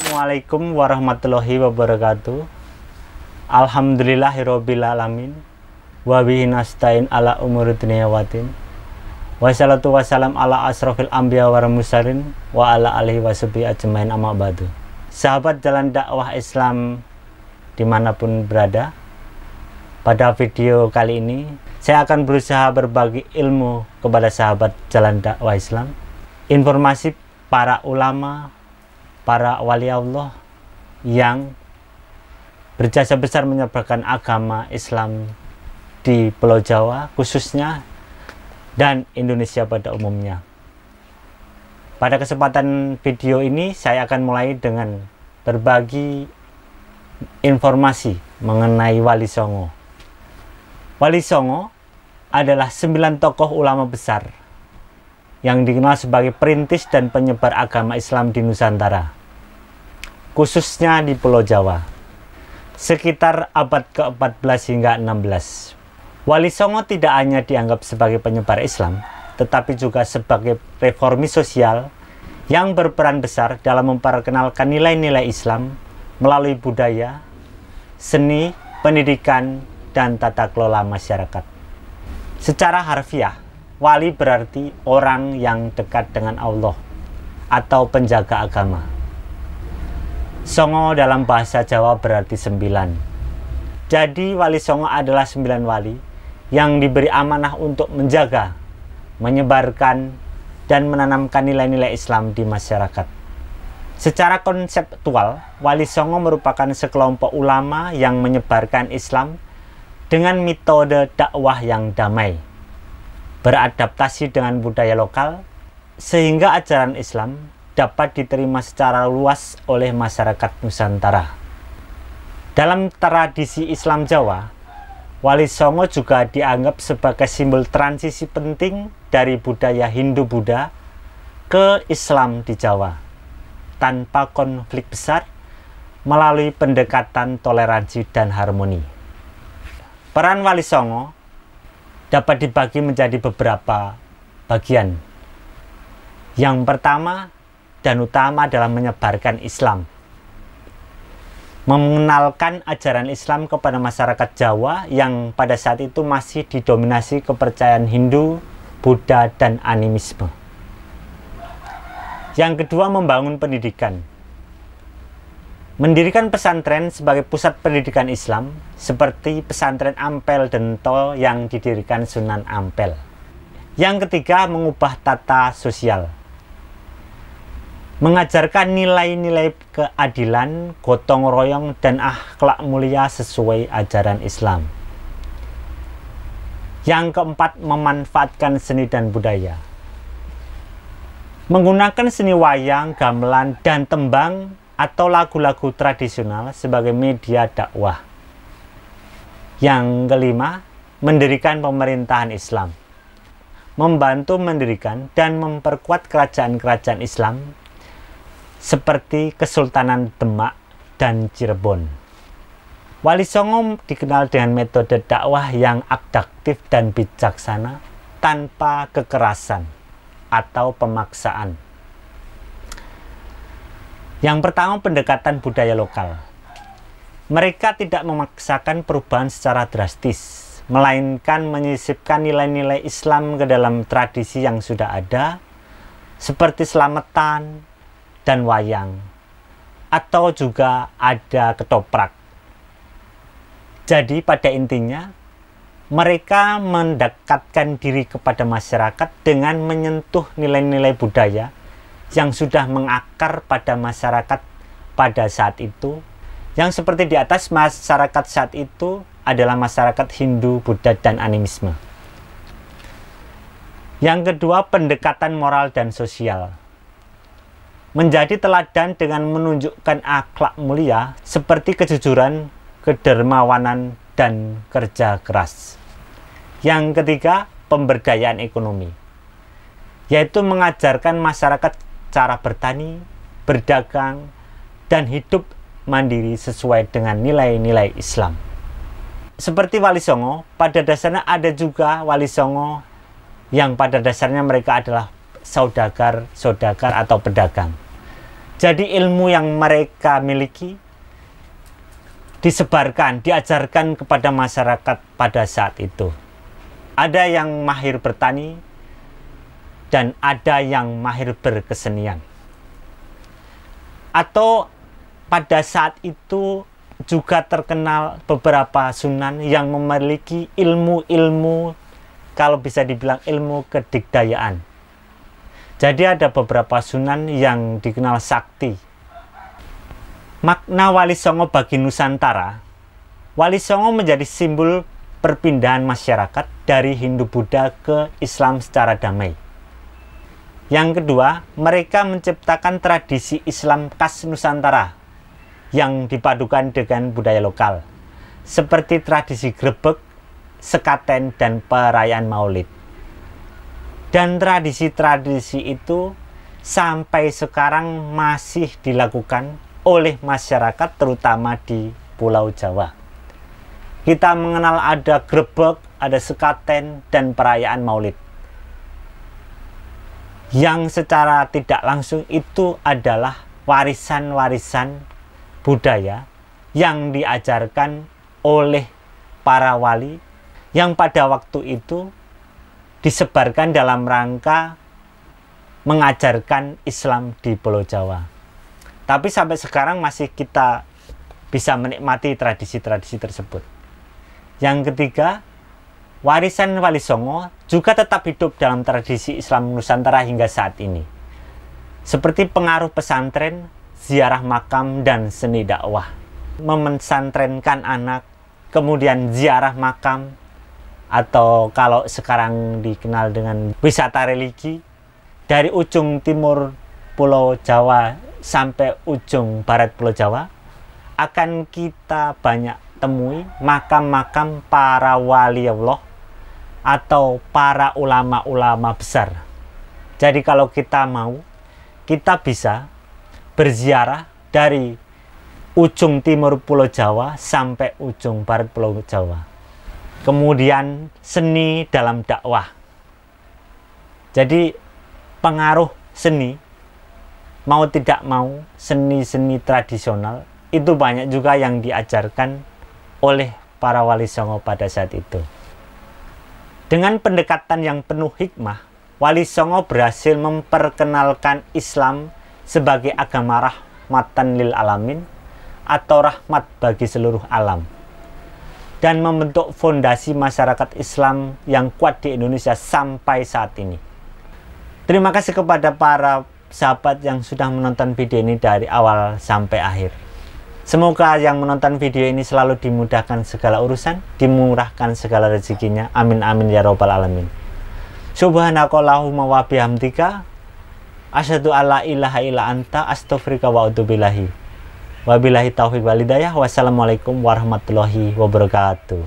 Assalamualaikum warahmatullahi wabarakatuh. Alhamdulillahirabbil alamin. Wa bihi nasta'in ala umuri dunya waddin. Wassalatu wassalam ala asrofil anbiya wal mursalin wa ala alihi washabihi ajmain amma ba'du. Sahabat jalan dakwah Islam dimanapun berada, pada video kali ini saya akan berusaha berbagi ilmu kepada sahabat jalan dakwah Islam, informasi para ulama, para wali Allah yang berjasa besar menyebarkan agama Islam di Pulau Jawa khususnya dan Indonesia pada umumnya. Pada kesempatan video ini saya akan mulai dengan berbagi informasi mengenai Wali Songo. Wali Songo adalah 9 tokoh ulama besar yang dikenal sebagai perintis dan penyebar agama Islam di Nusantara, khususnya di Pulau Jawa, sekitar abad ke-14 hingga 16. Wali Songo tidak hanya dianggap sebagai penyebar Islam, tetapi juga sebagai reformis sosial yang berperan besar dalam memperkenalkan nilai-nilai Islam melalui budaya, seni, pendidikan, dan tata kelola masyarakat. Secara harfiah, wali berarti orang yang dekat dengan Allah atau penjaga agama. Songo dalam bahasa Jawa berarti 9. Jadi Wali Songo adalah 9 wali yang diberi amanah untuk menjaga, menyebarkan, dan menanamkan nilai-nilai Islam di masyarakat. Secara konseptual, Wali Songo merupakan sekelompok ulama yang menyebarkan Islam dengan metode dakwah yang damai, beradaptasi dengan budaya lokal, sehingga ajaran Islam dapat diterima secara luas oleh masyarakat Nusantara. Dalam tradisi Islam Jawa, Wali Songo juga dianggap sebagai simbol transisi penting dari budaya Hindu-Buddha ke Islam di Jawa, tanpa konflik besar, melalui pendekatan toleransi dan harmoni. Peran Wali Songo dapat dibagi menjadi beberapa bagian. Yang pertama dan utama adalah menyebarkan Islam, mengenalkan ajaran Islam kepada masyarakat Jawa yang pada saat itu masih didominasi kepercayaan Hindu, Buddha, dan animisme. Yang kedua, membangun pendidikan. Mendirikan pesantren sebagai pusat pendidikan Islam seperti pesantren Ampel Dento yang didirikan Sunan Ampel. Yang ketiga, mengubah tata sosial. Mengajarkan nilai-nilai keadilan, gotong royong, dan akhlak mulia sesuai ajaran Islam. Yang keempat, memanfaatkan seni dan budaya. Menggunakan seni wayang, gamelan, dan tembang atau lagu-lagu tradisional sebagai media dakwah. Yang kelima, mendirikan pemerintahan Islam. Membantu mendirikan dan memperkuat kerajaan-kerajaan Islam seperti Kesultanan Demak dan Cirebon. Wali Songo dikenal dengan metode dakwah yang adaptif dan bijaksana tanpa kekerasan atau pemaksaan. Yang pertama, pendekatan budaya lokal. Mereka tidak memaksakan perubahan secara drastis, melainkan menyisipkan nilai-nilai Islam ke dalam tradisi yang sudah ada, seperti selamatan dan wayang, atau juga ada ketoprak. Jadi pada intinya, mereka mendekatkan diri kepada masyarakat dengan menyentuh nilai-nilai budaya yang sudah mengakar pada masyarakat pada saat itu, yang seperti di atas, masyarakat saat itu adalah masyarakat Hindu, Buddha, dan animisme. Yang kedua, pendekatan moral dan sosial. Menjadi teladan dengan menunjukkan akhlak mulia seperti kejujuran, kedermawanan, dan kerja keras. Yang ketiga, pemberdayaan ekonomi, yaitu mengajarkan masyarakat cara bertani, berdagang, dan hidup mandiri sesuai dengan nilai-nilai Islam. Seperti Wali Songo, pada dasarnya ada juga Wali Songo yang pada dasarnya mereka adalah saudagar atau pedagang. Jadi ilmu yang mereka miliki disebarkan, diajarkan kepada masyarakat pada saat itu. Ada yang mahir bertani dan ada yang mahir berkesenian. Atau pada saat itu juga terkenal beberapa sunan yang memiliki ilmu-ilmu, kalau bisa dibilang ilmu kedikdayaan. Jadi ada beberapa sunan yang dikenal sakti. Makna Wali Songo bagi Nusantara, Wali Songo menjadi simbol perpindahan masyarakat dari Hindu-Buddha ke Islam secara damai. Yang kedua, mereka menciptakan tradisi Islam khas Nusantara yang dipadukan dengan budaya lokal, seperti tradisi grebek, sekaten, dan perayaan Maulid. Dan tradisi-tradisi itu sampai sekarang masih dilakukan oleh masyarakat terutama di Pulau Jawa. Kita mengenal ada grebek, ada sekaten, dan perayaan Maulid. Yang secara tidak langsung itu adalah warisan-warisan budaya yang diajarkan oleh para wali yang pada waktu itu disebarkan dalam rangka mengajarkan Islam di Pulau Jawa. Tapi sampai sekarang masih kita bisa menikmati tradisi-tradisi tersebut. Yang ketiga, warisan Wali Songo juga tetap hidup dalam tradisi Islam Nusantara hingga saat ini. Seperti pengaruh pesantren, ziarah makam, dan seni dakwah. Memensantrenkan anak, kemudian ziarah makam, atau kalau sekarang dikenal dengan wisata religi, dari ujung timur Pulau Jawa sampai ujung barat Pulau Jawa, akan kita banyak temui makam-makam para wali Allah atau para ulama-ulama besar. Jadi kalau kita mau, kita bisa berziarah dari ujung timur Pulau Jawa sampai ujung barat Pulau Jawa. Kemudian seni dalam dakwah. Jadi pengaruh seni, mau tidak mau, seni-seni tradisional itu banyak juga yang diajarkan oleh para Wali Songo pada saat itu. Dengan pendekatan yang penuh hikmah, Wali Songo berhasil memperkenalkan Islam sebagai agama rahmatan lil alamin atau rahmat bagi seluruh alam, dan membentuk fondasi masyarakat Islam yang kuat di Indonesia sampai saat ini. Terima kasih kepada para sahabat yang sudah menonton video ini dari awal sampai akhir. Semoga yang menonton video ini selalu dimudahkan segala urusan, dimurahkan segala rezekinya. Amin amin ya robbal alamin. Subhanakallahumma wa bihamdika asyhadu alla ilaha illa anta astaghfiruka wa atubu ilaik. Wabillahi taufiq wal hidayah. Wassalamualaikum warahmatullahi wabarakatuh.